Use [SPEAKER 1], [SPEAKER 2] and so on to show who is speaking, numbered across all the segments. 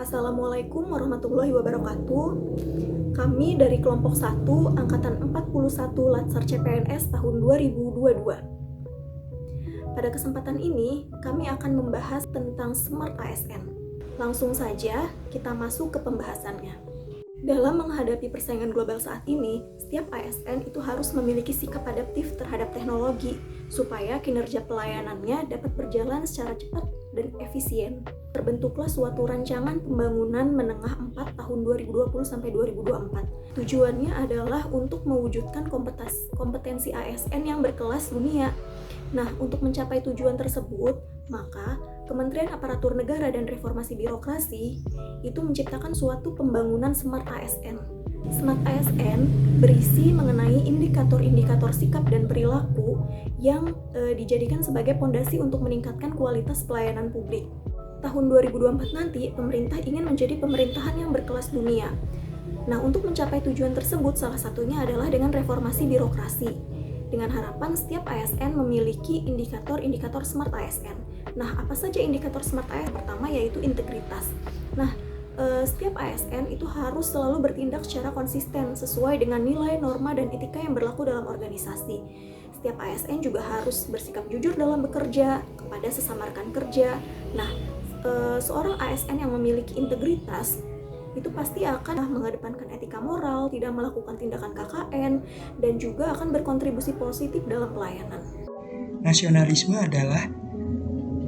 [SPEAKER 1] Assalamualaikum warahmatullahi wabarakatuh. Kami dari kelompok 1 angkatan 41 Latsar CPNS tahun 2022. Pada kesempatan ini, kami akan membahas tentang Smart ASN. Langsung saja kita masuk ke pembahasannya. Dalam menghadapi persaingan global saat ini, setiap ASN itu harus memiliki sikap adaptif terhadap teknologi supaya kinerja pelayanannya dapat berjalan secara cepat dan efisien. Terbentuklah suatu rancangan pembangunan menengah 4 tahun 2020 sampai 2024. Tujuannya adalah untuk mewujudkan kompetensi ASN yang berkelas dunia. Nah, untuk mencapai tujuan tersebut, maka Kementerian Aparatur Negara dan Reformasi Birokrasi itu menciptakan suatu pembangunan Smart ASN. Smart ASN berisi mengenai indikator-indikator sikap dan perilaku yang dijadikan sebagai pondasi untuk meningkatkan kualitas pelayanan publik. Tahun 2024 nanti, pemerintah ingin menjadi pemerintahan yang berkelas dunia. Nah, untuk mencapai tujuan tersebut, salah satunya adalah dengan reformasi birokrasi. Dengan harapan setiap ASN memiliki indikator-indikator Smart ASN. Nah, apa saja indikator Smart ASN? Pertama yaitu integritas. Nah, setiap ASN itu harus selalu bertindak secara konsisten sesuai dengan nilai, norma, dan etika yang berlaku dalam organisasi. Setiap ASN juga harus bersikap jujur dalam bekerja kepada sesama rekan kerja. Nah, seorang ASN yang memiliki integritas itu pasti akan mengedepankan etika moral, tidak melakukan tindakan KKN, dan juga akan berkontribusi positif dalam pelayanan.
[SPEAKER 2] Nasionalisme adalah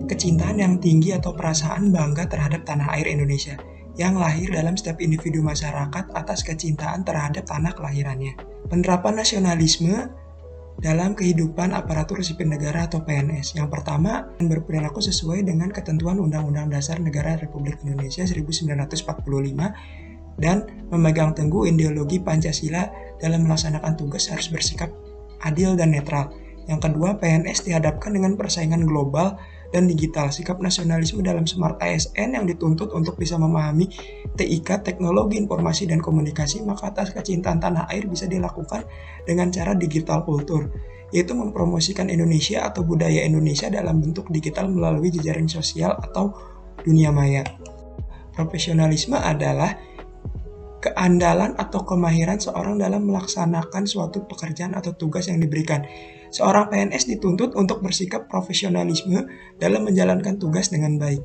[SPEAKER 2] kecintaan yang tinggi atau perasaan bangga terhadap tanah air Indonesia yang lahir dalam setiap individu masyarakat atas kecintaan terhadap tanah kelahirannya. Penerapan nasionalisme dalam kehidupan aparatur sipil negara atau PNS. Yang pertama, berperilaku sesuai dengan ketentuan Undang-Undang Dasar Negara Republik Indonesia 1945 dan memegang teguh ideologi Pancasila dalam melaksanakan tugas harus bersikap adil dan netral. Yang kedua, PNS dihadapkan dengan persaingan global dan digital. Sikap nasionalisme dalam Smart ASN yang dituntut untuk bisa memahami TIK, teknologi informasi dan komunikasi, maka atas kecintaan tanah air bisa dilakukan dengan cara digital kultur, yaitu mempromosikan Indonesia atau budaya Indonesia dalam bentuk digital melalui jejaring sosial atau dunia maya. Profesionalisme adalah keandalan atau kemahiran seorang dalam melaksanakan suatu pekerjaan atau tugas yang diberikan. Seorang PNS dituntut untuk bersikap profesionalisme dalam menjalankan tugas dengan baik.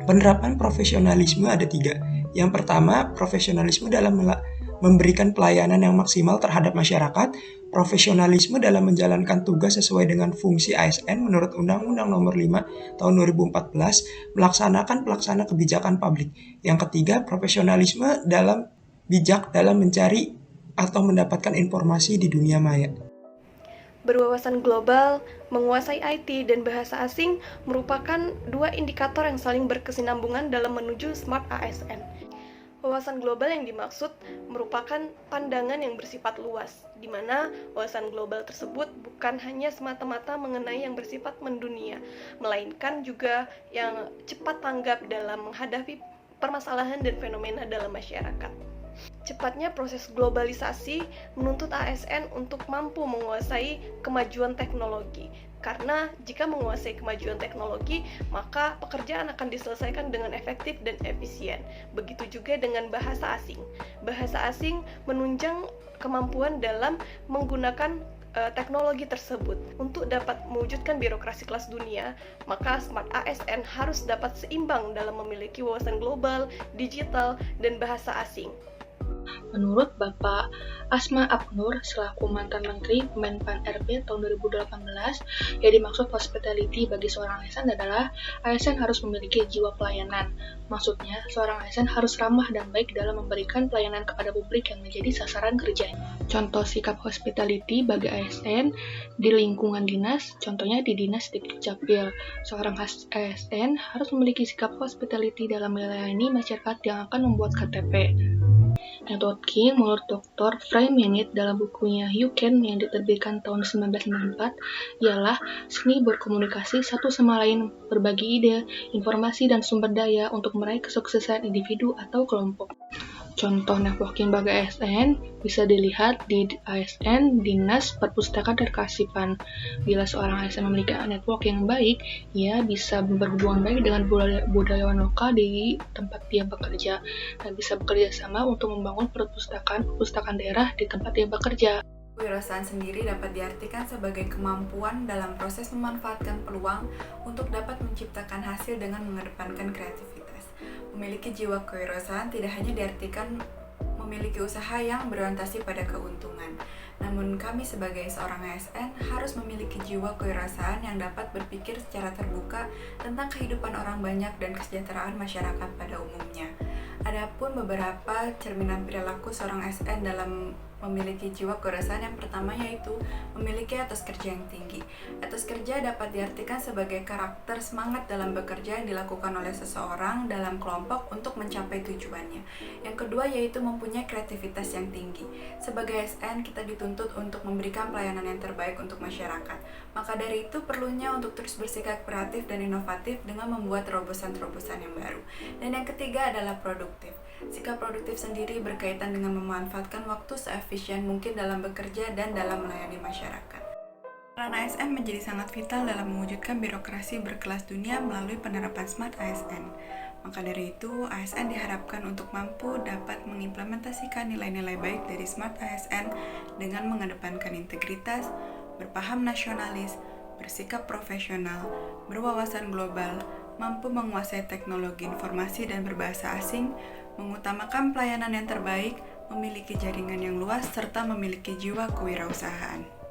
[SPEAKER 2] Penerapan profesionalisme ada 3. Yang pertama, profesionalisme dalam memberikan pelayanan yang maksimal terhadap masyarakat. Profesionalisme dalam menjalankan tugas sesuai dengan fungsi ASN menurut Undang-Undang Nomor 5 Tahun 2014 melaksanakan pelaksana kebijakan publik. Yang ketiga, profesionalisme dalam bijak dalam mencari atau mendapatkan informasi di dunia maya.
[SPEAKER 3] Berwawasan global, menguasai IT, dan bahasa asing merupakan 2 indikator yang saling berkesinambungan dalam menuju Smart ASN. Wawasan global yang dimaksud merupakan pandangan yang bersifat luas, di mana wawasan global tersebut bukan hanya semata-mata mengenai yang bersifat mendunia, melainkan juga yang cepat tanggap dalam menghadapi permasalahan dan fenomena dalam masyarakat. Cepatnya proses globalisasi menuntut ASN untuk mampu menguasai kemajuan teknologi. Karena jika menguasai kemajuan teknologi, maka pekerjaan akan diselesaikan dengan efektif dan efisien. Begitu juga dengan bahasa asing. Bahasa asing menunjang kemampuan dalam menggunakan teknologi tersebut. Untuk dapat mewujudkan birokrasi kelas dunia, maka Smart ASN harus dapat seimbang dalam memiliki wawasan global, digital, dan bahasa asing.
[SPEAKER 4] Menurut Bapak Asma Abnur selaku mantan Menteri Menpan RB tahun 2018, yang dimaksud hospitality bagi seorang ASN adalah ASN harus memiliki jiwa pelayanan. Maksudnya, seorang ASN harus ramah dan baik dalam memberikan pelayanan kepada publik yang menjadi sasaran kerjanya. Contoh sikap hospitality bagi ASN di lingkungan dinas, contohnya di Dinas Dukcapil. Seorang ASN harus memiliki sikap hospitality dalam melayani masyarakat yang akan membuat KTP. Networking menurut Dr. Fry Menit dalam bukunya You Can yang diterbitkan tahun 1994 ialah seni berkomunikasi satu sama lain, berbagi ide, informasi, dan sumber daya untuk meraih kesuksesan individu atau kelompok. Contoh networking bagi ASN bisa dilihat di ASN Dinas Perpustakaan dan Kearsipan. Bila seorang ASN memiliki network yang baik, ia bisa berhubungan baik dengan budayawan lokal di tempat dia bekerja dan bisa bekerja sama untuk membangun perpustakaan daerah di tempat dia bekerja.
[SPEAKER 5] Kewirausahaan sendiri dapat diartikan sebagai kemampuan dalam proses memanfaatkan peluang untuk dapat menciptakan hasil dengan mengedepankan kreativitas. Memiliki jiwa kewirausahaan tidak hanya diartikan memiliki usaha yang berorientasi pada keuntungan, namun kami sebagai seorang ASN harus memiliki jiwa kewirausahaan yang dapat berpikir secara terbuka tentang kehidupan orang banyak dan kesejahteraan masyarakat pada umumnya. Adapun beberapa cerminan perilaku seorang ASN dalam memiliki jiwa kewirausahaan, yang pertama yaitu memiliki etos kerja yang tinggi. Etos kerja dapat diartikan sebagai karakter semangat dalam bekerja yang dilakukan oleh seseorang dalam kelompok untuk mencapai tujuannya. Yang kedua yaitu mempunyai kreativitas yang tinggi. Sebagai ASN kita dituntut untuk memberikan pelayanan yang terbaik untuk masyarakat. Maka dari itu perlunya untuk terus bersikap kreatif dan inovatif dengan membuat terobosan-terobosan yang baru. Dan yang ketiga adalah produktif. Sikap produktif sendiri berkaitan dengan memanfaatkan waktu seefisien mungkin dalam bekerja dan dalam melayani masyarakat. Peran ASN menjadi sangat vital dalam mewujudkan birokrasi berkelas dunia melalui penerapan Smart ASN. Maka dari itu, ASN diharapkan untuk mampu dapat mengimplementasikan nilai-nilai baik dari Smart ASN dengan mengedepankan integritas, berpaham nasionalis, bersikap profesional, berwawasan global, mampu menguasai teknologi informasi dan berbahasa asing, mengutamakan pelayanan yang terbaik, memiliki jaringan yang luas, serta memiliki jiwa kewirausahaan.